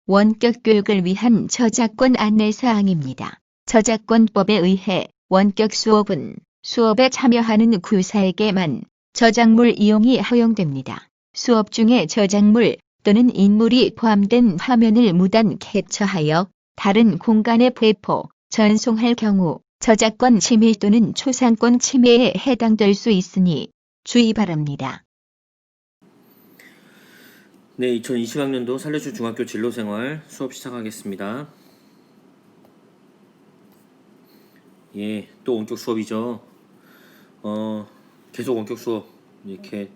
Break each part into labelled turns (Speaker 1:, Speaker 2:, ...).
Speaker 1: 원격 교육을 위한 저작권 안내사항입니다. 저작권법에 의해 원격 수업은 수업에 참여하는 구사에게만 저작물 이용이 허용됩니다. 수업 중에 저작물 또는 인물이 포함된 화면을 무단 캡처하여 다른 공간에 배포, 전송할 경우 저작권 침해 또는 초상권 침해에 해당될 수 있으니 주의 바랍니다.
Speaker 2: 네, 2020학년도 살려줄 중학교 진로생활 수업 시작하겠습니다. 예, 또 원격 수업이죠. 계속 원격 수업 이렇게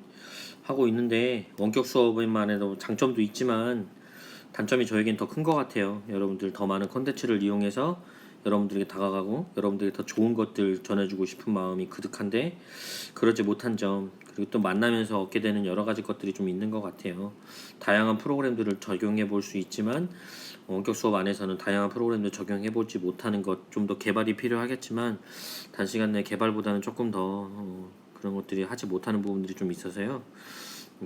Speaker 2: 하고 있는데, 원격 수업만 해도 장점도 있지만 단점이 저에겐 더 큰 것 같아요. 여러분들 더 많은 컨텐츠를 이용해서 여러분들에게 다가가고 여러분들에게 더 좋은 것들 전해주고 싶은 마음이 그득한데 그러지 못한 점, 그리고 또 만나면서 얻게 되는 여러 가지 것들이 좀 있는 것 같아요. 다양한 프로그램들을 적용해 볼 수 있지만 원격 수업 안에서는 다양한 프로그램들 적용해 보지 못하는 것, 좀 더 개발이 필요하겠지만 단시간 내 개발보다는 조금 더 그런 것들이 하지 못하는 부분들이 좀 있어서요.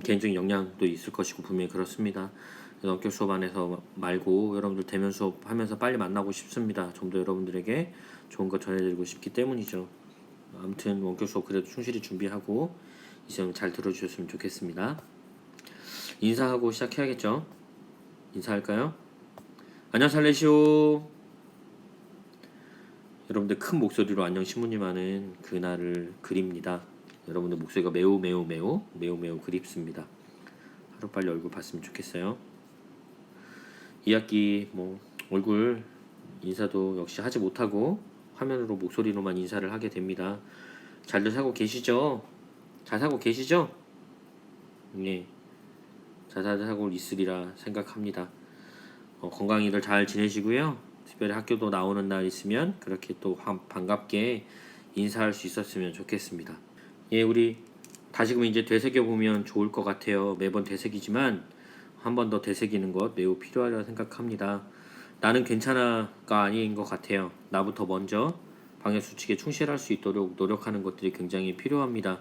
Speaker 2: 개인적인 역량도 있을 것이고 분명히 그렇습니다. 원격 수업 안에서 말고 여러분들 대면 수업 하면서 빨리 만나고 싶습니다. 좀 더 여러분들에게 좋은 거 전해드리고 싶기 때문이죠. 아무튼 원격 수업 그래도 충실히 준비하고 이 시험 잘 들어주셨으면 좋겠습니다. 인사하고 시작해야겠죠? 인사할까요? 안녕 살레시오. 여러분들 큰 목소리로 안녕 신부님 하는 그날을 그립니다. 여러분들 목소리가 매우 그립습니다. 하루빨리 얼굴 봤으면 좋겠어요. 2학기 얼굴 인사도 역시 하지 못하고 화면으로 목소리로만 인사를 하게 됩니다. 잘들 살고 계시죠? 잘 살고 계시죠? 예, 잘 살고 있으리라 생각합니다. 건강히들 잘 지내시고요. 특별히 학교도 나오는 날 있으면 그렇게 또 반갑게 인사할 수 있었으면 좋겠습니다. 예, 우리 다시금 이제 되새겨보면 좋을 것 같아요. 매번 되새기지만 한 번 더 되새기는 것 매우 필요하다고 생각합니다. 나는 괜찮아가 아닌 것 같아요. 나부터 먼저 방역수칙에 충실할 수 있도록 노력하는 것들이 굉장히 필요합니다.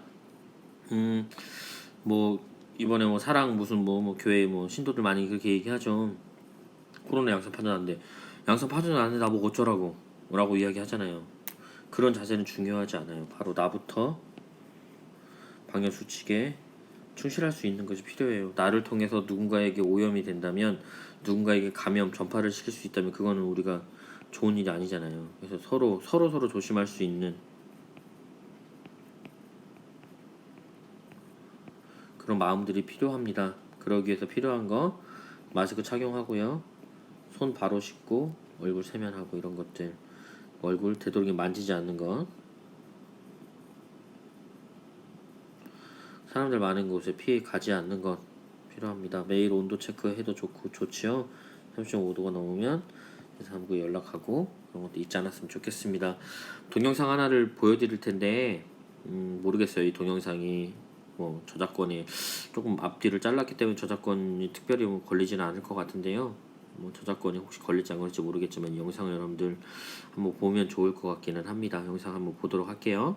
Speaker 2: 이번에 사랑 무슨 교회 신도들 많이 그렇게 얘기하죠. 코로나 양성 판정하는데 양성 판정 안 했는데 나보고 어쩌라고 라고 이야기 하잖아요. 그런 자세는 중요하지 않아요. 바로 나부터 방역수칙에 충실할 수 있는 것이 필요해요. 나를 통해서 누군가에게 오염이 된다면, 누군가에게 감염, 전파를 시킬 수 있다면 그거는 우리가 좋은 일이 아니잖아요. 그래서 서로 조심할 수 있는 그런 마음들이 필요합니다. 그러기 위해서 필요한 거 마스크 착용하고요. 손 바로 씻고 얼굴 세면하고 이런 것들, 얼굴 되도록이면 만지지 않는 것, 사람들 많은 곳에 피해 가지 않는 것 필요합니다. 매일 온도 체크해도 좋지요. 35도가 넘으면 사무국에 연락하고 그런 것도 잊지 않았으면 좋겠습니다. 동영상 하나를 보여드릴 텐데 모르겠어요. 이 동영상이 저작권이 조금 앞뒤를 잘랐기 때문에 저작권이 특별히 걸리지는 않을 것 같은데요. 저작권이 혹시 걸릴지 안 걸릴지 모르겠지만 이 영상을 여러분들 한번 보면 좋을 것 같기는 합니다. 영상 한번 보도록 할게요.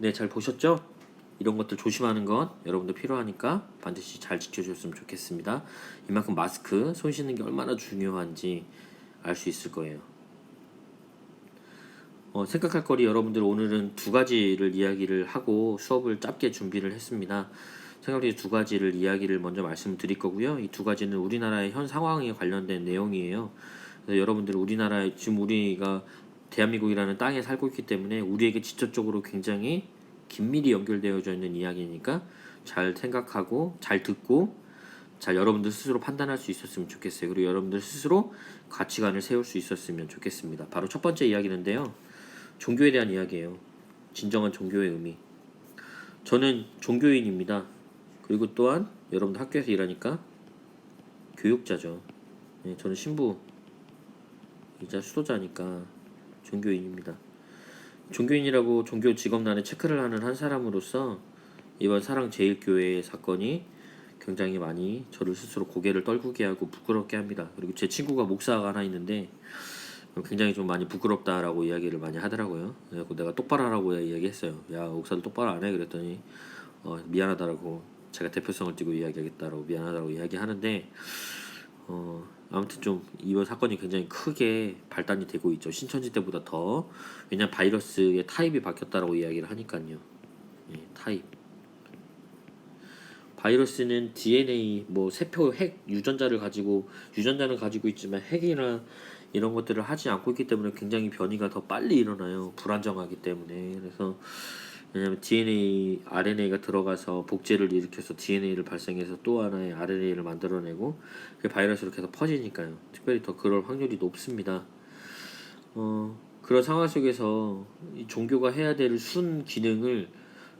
Speaker 2: 네, 잘 보셨죠? 이런 것들 조심하는 것 여러분들 필요하니까 반드시 잘 지켜주셨으면 좋겠습니다. 이만큼 마스크, 손 씻는 게 얼마나 중요한지 알 수 있을 거예요. 생각할 거리 여러분들 오늘은 두 가지를 이야기를 하고 수업을 짧게 준비를 했습니다. 생각거리 두 가지를 이야기를 먼저 말씀드릴 거고요. 이 두 가지는 우리나라의 현 상황에 관련된 내용이에요. 그래서 여러분들 우리나라에 지금 우리가 대한민국이라는 땅에 살고 있기 때문에 우리에게 직접적으로 굉장히 긴밀히 연결되어져 있는 이야기니까 잘 생각하고 잘 듣고 잘 여러분들 스스로 판단할 수 있었으면 좋겠어요. 그리고 여러분들 스스로 가치관을 세울 수 있었으면 좋겠습니다. 바로 첫 번째 이야기인데요. 종교에 대한 이야기예요. 진정한 종교의 의미. 저는 종교인입니다. 그리고 또한 여러분들 학교에서 일하니까 교육자죠. 네, 저는 신부이자 수도자니까 종교인입니다. 종교인이라고 종교 직업란에 체크를 하는 한 사람으로서 이번 사랑제일교회 사건이 굉장히 많이 저를 스스로 고개를 떨구게 하고 부끄럽게 합니다. 그리고 제 친구가 목사가 하나 있는데 굉장히 좀 많이 부끄럽다라고 이야기를 많이 하더라고요. 그래서 내가 똑바로 하라고 이야기했어요. 야, 목사도 똑바로 안 해. 그랬더니 미안하다라고 제가 대표성을 띠고 이야기하겠다라고 미안하다고 이야기하는데 아무튼 좀 이번 사건이 굉장히 크게 발단이 되고 있죠. 신천지 때보다 더. 왜냐면 바이러스의 타입이 바뀌었다라고 이야기를 하니까요. 예, 타입. 바이러스는 DNA, 뭐 세포 핵 유전자는 가지고 있지만 핵이나 이런 것들을 하지 않고 있기 때문에 굉장히 변이가 더 빨리 일어나요. 불안정하기 때문에. 그래서 왜냐면 DNA, RNA가 들어가서 복제를 일으켜서 DNA를 발생해서 또 하나의 RNA를 만들어내고 그 바이러스로 계속 퍼지니까요. 특별히 더 그럴 확률이 높습니다. 그런 상황 속에서 이 종교가 해야 될 순 기능을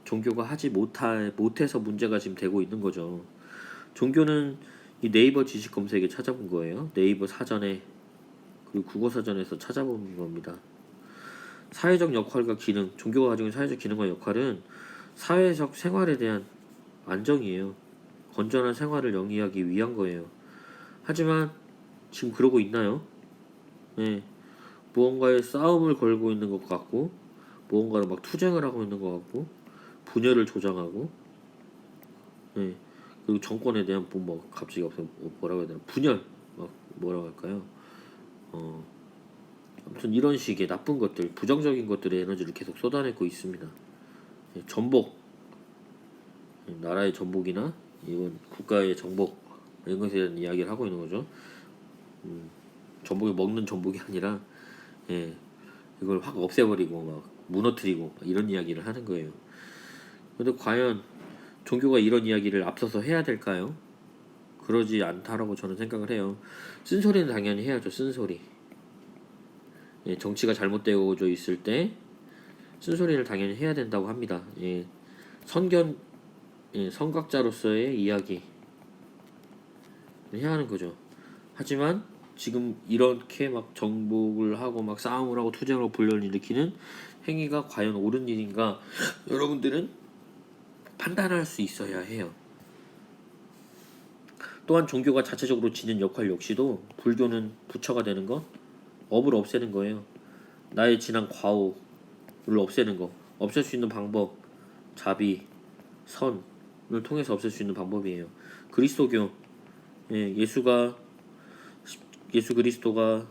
Speaker 2: 종교가 하지 못해서 문제가 지금 되고 있는 거죠. 종교는 이 네이버 지식 검색에 찾아본 거예요. 네이버 사전에 그리고 국어 사전에서 찾아본 겁니다. 사회적 역할과 기능, 종교가 가지고 있는 사회적 기능과 역할은 사회적 생활에 대한 안정이에요. 건전한 생활을 영위하기 위한 거예요. 하지만 지금 그러고 있나요? 네. 무언가에 싸움을 걸고 있는 것 같고 무언가를 막 투쟁을 하고 있는 것 같고 분열을 조장하고 네. 그리고 정권에 대한 뭐 갑자기 뭐라고 해야 되나 분열 막 뭐라고 할까요? 아무튼 이런 식의 나쁜 것들 부정적인 것들의 에너지를 계속 쏟아내고 있습니다. 예, 전복 나라의 전복이나 이건 국가의 정복 이런 것에 대한 이야기를 하고 있는 거죠. 전복이 먹는 전복이 아니라 예, 이걸 확 없애버리고 막 무너뜨리고 막 이런 이야기를 하는 거예요. 근데 과연 종교가 이런 이야기를 앞서서 해야 될까요? 그러지 않다라고 저는 생각을 해요. 쓴소리는 당연히 해야죠. 쓴소리. 예, 정치가 잘못되어져 있을 때 쓴소리를 당연히 해야 된다고 합니다. 예, 선견 선각자로서의 이야기 해야 하는 거죠. 하지만 지금 이렇게 막 정복을 하고 막 싸움을 하고 투쟁을 하고 분열을 일으키는 행위가 과연 옳은 일인가 여러분들은 판단할 수 있어야 해요. 또한 종교가 자체적으로 지닌 역할 역시도 불교는 부처가 되는 것, 업을 없애는 거예요. 나의 지난 과오를 없애는 거, 없앨 수 있는 방법, 자비, 선을 통해서 없앨 수 있는 방법이에요. 그리스도교, 예, 예수 그리스도가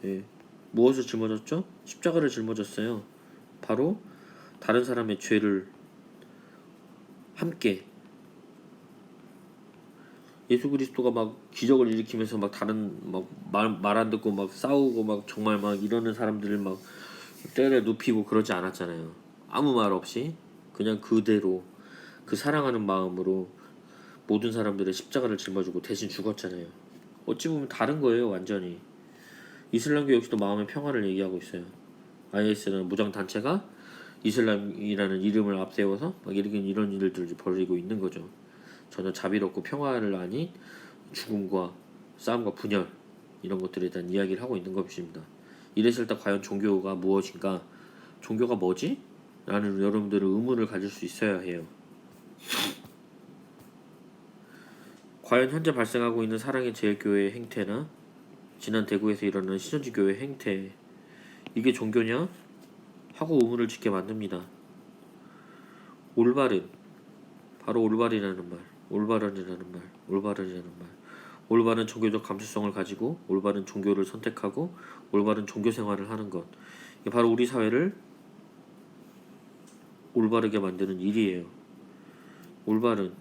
Speaker 2: 예, 무엇을 짊어졌죠? 십자가를 짊어졌어요. 바로 다른 사람의 죄를 함께 예수 그리스도가 막 기적을 일으키면서 막 다른 막 말 안 듣고 막 싸우고 막 정말 막 이러는 사람들을 막 때려 눕히고 그러지 않았잖아요. 아무 말 없이 그냥 그대로 그 사랑하는 마음으로 모든 사람들의 십자가를 짊어지고 대신 죽었잖아요. 어찌 보면 다른 거예요, 완전히. 이슬람교 역시도 마음의 평화를 얘기하고 있어요. IS라는 무장 단체가 이슬람이라는 이름을 앞세워서 막 이런 일들을 벌이고 있는 거죠. 전혀 자비롭고 평화를 아닌 죽음과 싸움과 분열 이런 것들에 대한 이야기를 하고 있는 것입니다. 이랬을 때 과연 종교가 무엇인가? 종교가 뭐지? 라는 여러분들의 의문을 가질 수 있어야 해요. 과연 현재 발생하고 있는 사랑의 제일교회의 행태나 지난 대구에서 일어나는 신천지 교회 행태 이게 종교냐? 하고 의문을 짓게 만듭니다. 올바른, 바로 올바르라는 말, 올바른이라는 말, 올바른이라는 말. 올바른 종교적 감수성을 가지고 올바른 종교를 선택하고 올바른 종교 생활을 하는 것. 이게 바로 우리 사회를 올바르게 만드는 일이에요. 올바른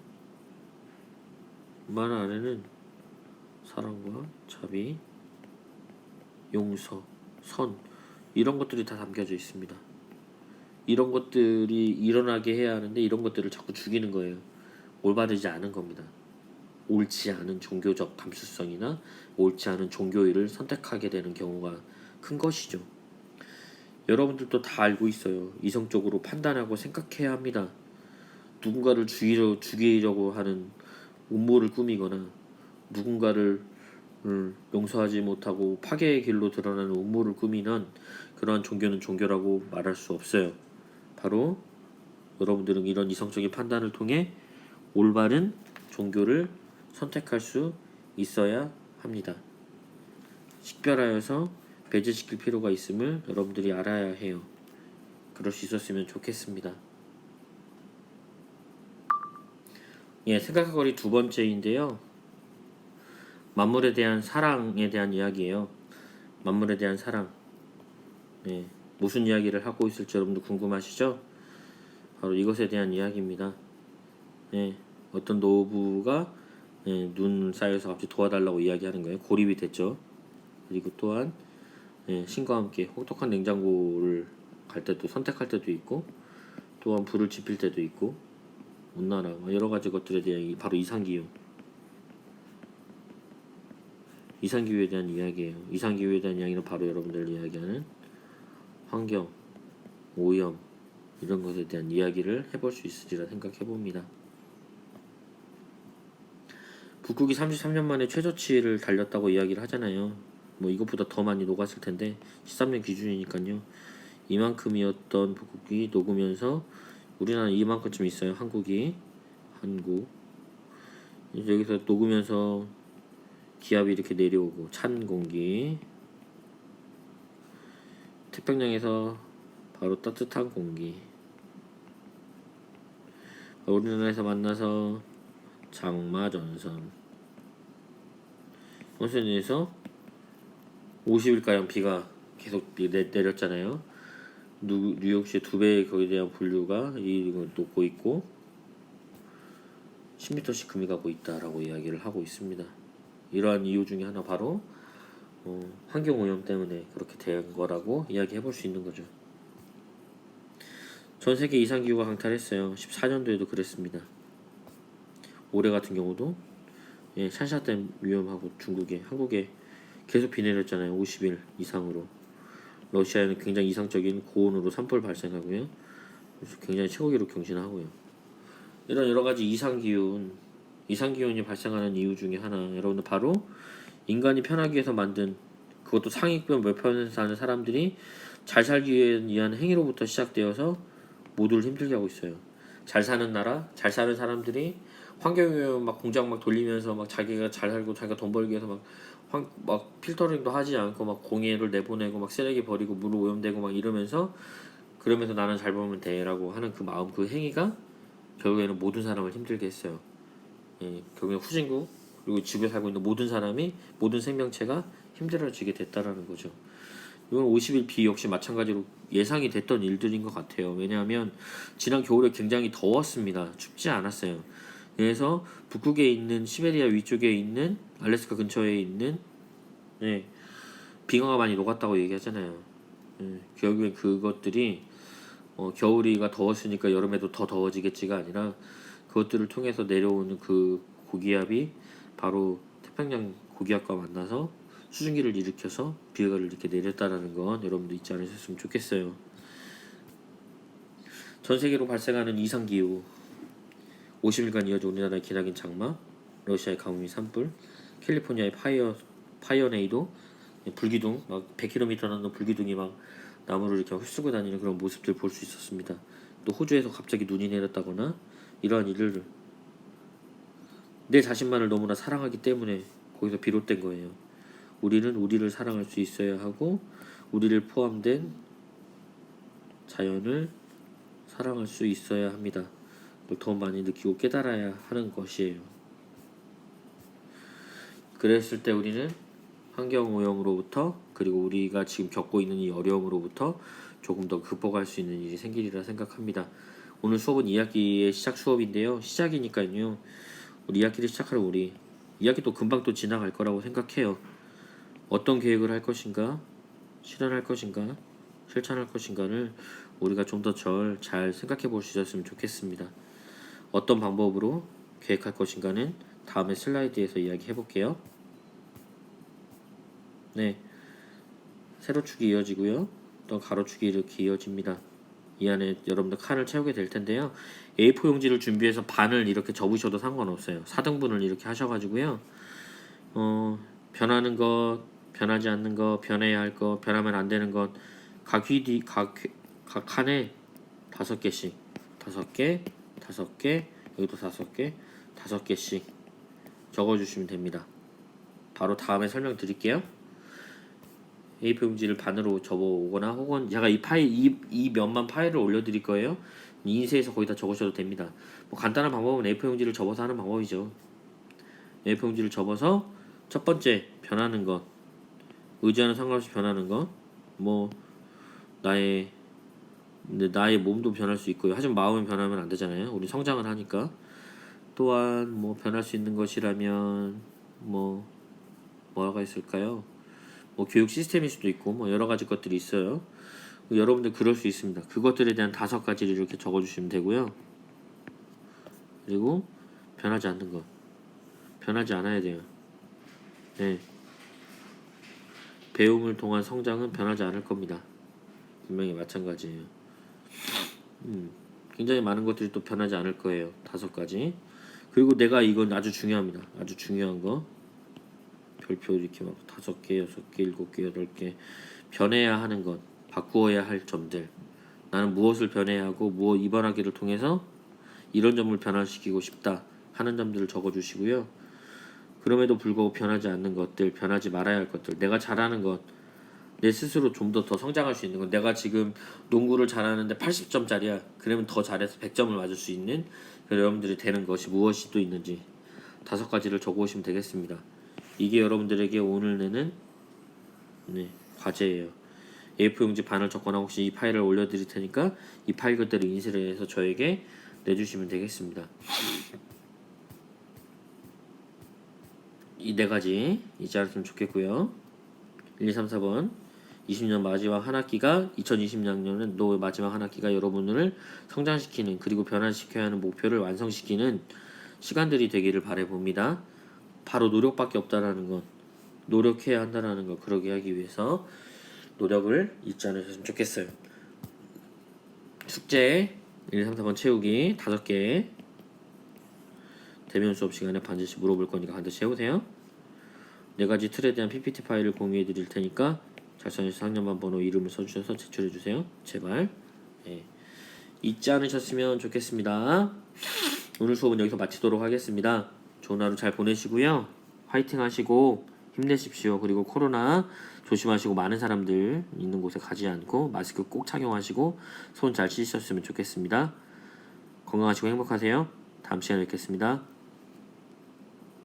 Speaker 2: 말 안에는 사랑과 자비, 용서, 선 이런 것들이 다 담겨져 있습니다. 이런 것들이 일어나게 해야 하는데 이런 것들을 자꾸 죽이는 거예요. 올바르지 않은 겁니다. 옳지 않은 종교적 감수성이나 옳지 않은 종교의를 선택하게 되는 경우가 큰 것이죠. 여러분들도 다 알고 있어요. 이성적으로 판단하고 생각해야 합니다. 누군가를 죽이려고 하는 음모를 꾸미거나 누군가를 용서하지 못하고 파괴의 길로 드러나는 음모를 꾸미는 그러한 종교는 종교라고 말할 수 없어요. 바로 여러분들은 이런 이성적인 판단을 통해 올바른 종교를 선택할 수 있어야 합니다. 식별하여서 배제시킬 필요가 있음을 여러분들이 알아야 해요. 그럴 수 있었으면 좋겠습니다. 예, 생각할 거리 두 번째인데요. 만물에 대한 사랑에 대한 이야기예요. 만물에 대한 사랑. 예, 무슨 이야기를 하고 있을지 여러분들 궁금하시죠? 바로 이것에 대한 이야기입니다. 예, 어떤 노부가 눈 쌓여서 갑자기 도와달라고 이야기하는 거예요. 고립이 됐죠. 그리고 또한 신과 함께 혹독한 냉장고를 갈 때도 선택할 때도 있고 또한 불을 지필 때도 있고 온난화 여러 가지 것들에 대한 바로 이상기후에 대한 이야기예요. 이상기후에 대한 이야기는 바로 여러분들 이야기하는 환경, 오염 이런 것에 대한 이야기를 해볼 수 있으리라 생각해 봅니다. 북극이 33년 만에 최저치를 달렸다고 이야기를 하잖아요. 뭐 이것보다 더 많이 녹았을 텐데 13년 기준이니까요. 이만큼이었던 북극이 녹으면서 우리나라는 이만큼쯤 있어요. 한국 이제 여기서 녹으면서 기압이 이렇게 내려오고 찬 공기 태평양에서 바로 따뜻한 공기 우리나라에서 만나서 장마전선 원선에서 50일가량 비가 계속 내렸잖아요. 뉴욕시의 2배의 거기에 대한 분류가 이걸 놓고 있고 10m씩 금이 가고 있다라고 이야기를 하고 있습니다. 이러한 이유 중에 하나 바로 환경오염 때문에 그렇게 된 거라고 이야기해 볼 수 있는 거죠. 전 세계 이상기후가 강탈했어요. 14년도에도 그랬습니다. 올해 같은 경우도 샨샤댐 위험하고 한국에 계속 비 내렸잖아요. 50일 이상으로. 러시아에는 굉장히 이상적인 고온으로 산불 발생하고요. 굉장히 최고 기록 경신하고요. 이런 여러 가지 이상기온이 발생하는 이유 중에 하나 여러분들 바로 인간이 편하기 위해서 만든 그것도 상위권 몇 퍼센트 사는 사람들이 잘 살기 위한 행위로부터 시작되어서 모두를 힘들게 하고 있어요. 잘 사는 나라, 잘 사는 사람들이 환경오염 막 공장 막 돌리면서 막 자기가 잘 살고 자기가 돈 벌기 위해서 막 필터링도 하지 않고 막 공해를 내보내고 막 쓰레기 버리고 물 오염되고 막 이러면서 그러면서 나는 잘 벌면 돼라고 하는 그 마음 그 행위가 결국에는 모든 사람을 힘들게 했어요. 결국엔 후진국 그리고 집에 살고 있는 모든 생명체가 힘들어지게 됐다라는 거죠. 이건 50일 비 역시 마찬가지로 예상이 됐던 일들인 것 같아요. 왜냐하면 지난 겨울에 굉장히 더웠습니다. 춥지 않았어요. 그래서 북극에 있는 시베리아 위쪽에 있는 알래스카 근처에 있는 빙하가 많이 녹았다고 얘기하잖아요. 결국엔 그것들이 겨울이가 더웠으니까 여름에도 더 더워지겠지가 아니라 그것들을 통해서 내려오는 그 고기압이 바로 태평양 고기압과 만나서 수증기를 일으켜서 비가 이렇게 내렸다라는 건 여러분도 잊지 않으셨으면 좋겠어요. 전 세계로 발생하는 이상기후 50일간 이어져 우리나라의 기나긴 장마, 러시아의 가뭄이 산불, 캘리포니아의 파이어네이도, 불기둥 막 100km 나는 불기둥이 막 나무를 이렇게 휩쓰고 다니는 그런 모습들 볼 수 있었습니다. 또 호주에서 갑자기 눈이 내렸다거나 이러한 일을 내 자신만을 너무나 사랑하기 때문에 거기서 비롯된 거예요. 우리는 우리를 사랑할 수 있어야 하고 우리를 포함된 자연을 사랑할 수 있어야 합니다. 더 많이 느끼고 깨달아야 하는 것이에요. 그랬을 때 우리는 환경오염으로부터 그리고 우리가 지금 겪고 있는 이 어려움으로부터 조금 더 극복할 수 있는 일이 생기리라 생각합니다. 오늘 수업은 2학기의 시작 수업인데요. 시작이니까요. 우리 2학기를 시작하는 우리 2학기 또 금방 또 지나갈 거라고 생각해요. 어떤 계획을 할 것인가, 실현할 것인가, 실천할 것인가를 우리가 좀 더 잘 생각해 볼 수 있었으면 좋겠습니다. 어떤 방법으로 계획할 것인가는 다음에 슬라이드에서 이야기해 볼게요. 네, 세로축이 이어지고요. 또 가로축이 이렇게 이어집니다. 이 안에 여러분들 칸을 채우게 될 텐데요. A4 용지를 준비해서 반을 이렇게 접으셔도 상관없어요. 4등분을 이렇게 하셔가지고요. 변하는 것, 변하지 않는 것, 변해야 할 것, 변하면 안 되는 것, 각 칸에 5개씩, 5개, 5개, 여기도 5개, 5개씩 적어주시면 됩니다. 바로 다음에 설명드릴게요. A4 용지를 반으로 접어오거나 혹은 제가 이 면만 파일을 올려드릴 거예요. 인쇄해서 거기다 적으셔도 됩니다. 뭐 간단한 방법은 A4 용지를 접어서 하는 방법이죠. A4 용지를 접어서 첫 번째 변하는 것, 의지와는 상관없이 변하는 것, 뭐 나의 몸도 변할 수 있고요. 하지만 마음은 변하면 안 되잖아요. 우리 성장을 하니까. 또한 뭐 변할 수 있는 것이라면 뭐가 있을까요? 뭐 교육 시스템일 수도 있고 뭐 여러 가지 것들이 있어요. 여러분들 그럴 수 있습니다. 그것들에 대한 5가지를 이렇게 적어주시면 되고요. 그리고 변하지 않는 것, 변하지 않아야 돼요. 네, 배움을 통한 성장은 변하지 않을 겁니다. 분명히 마찬가지예요. 굉장히 많은 것들이 또 변하지 않을 거예요. 5가지. 그리고 내가 이건 아주 중요합니다. 아주 중요한 거. 별표 이렇게 막 5개, 6개, 7개, 8개 변해야 하는 것, 바꾸어야 할 점들. 나는 무엇을 변해야 하고 이번 학기를 통해서 이런 점을 변화시키고 싶다 하는 점들을 적어주시고요. 그럼에도 불구하고 변하지 않는 것들, 변하지 말아야 할 것들, 내가 잘하는 것, 내 스스로 좀 더 성장할 수 있는 것. 내가 지금 농구를 잘하는데 80점짜리야. 그러면 더 잘해서 100점을 맞을 수 있는 여러분들이 되는 것이 무엇이 또 있는지 5가지를 적어오시면 되겠습니다. 이게 여러분들에게 오늘 내는 과제예요. A4 용지 반을 적거나 혹시 이 파일을 올려드릴 테니까 이 파일 그대로 인쇄를 해서 저에게 내주시면 되겠습니다. 이 4가지 잊지 않았으면 좋겠고요. 1, 2, 3, 4번 20년 마지막 한 학기가 2020년도 마지막 한 학기가 여러분을 성장시키는 그리고 변화시켜야 하는 목표를 완성시키는 시간들이 되기를 바라봅니다. 바로 노력밖에 없다라는 것, 노력해야 한다라는 것, 그러게 하기 위해서 노력을 잊지 않으셨으면 좋겠어요. 숙제 1, 2, 3, 4번 채우기 5개 대면 수업 시간에 반드시 물어볼 거니까 반드시 해오세요. 4가지 틀에 대한 PPT 파일을 공유해 드릴 테니까 작성해서 학년반 번호 이름을 써주셔서 제출해 주세요. 제발. 잊지 않으셨으면 좋겠습니다. 오늘 수업은 여기서 마치도록 하겠습니다. 좋은 하루 잘 보내시고요. 화이팅 하시고 힘내십시오. 그리고 코로나 조심하시고 많은 사람들 있는 곳에 가지 않고 마스크 꼭 착용하시고 손 잘 씻으셨으면 좋겠습니다. 건강하시고 행복하세요. 다음 시간에 뵙겠습니다.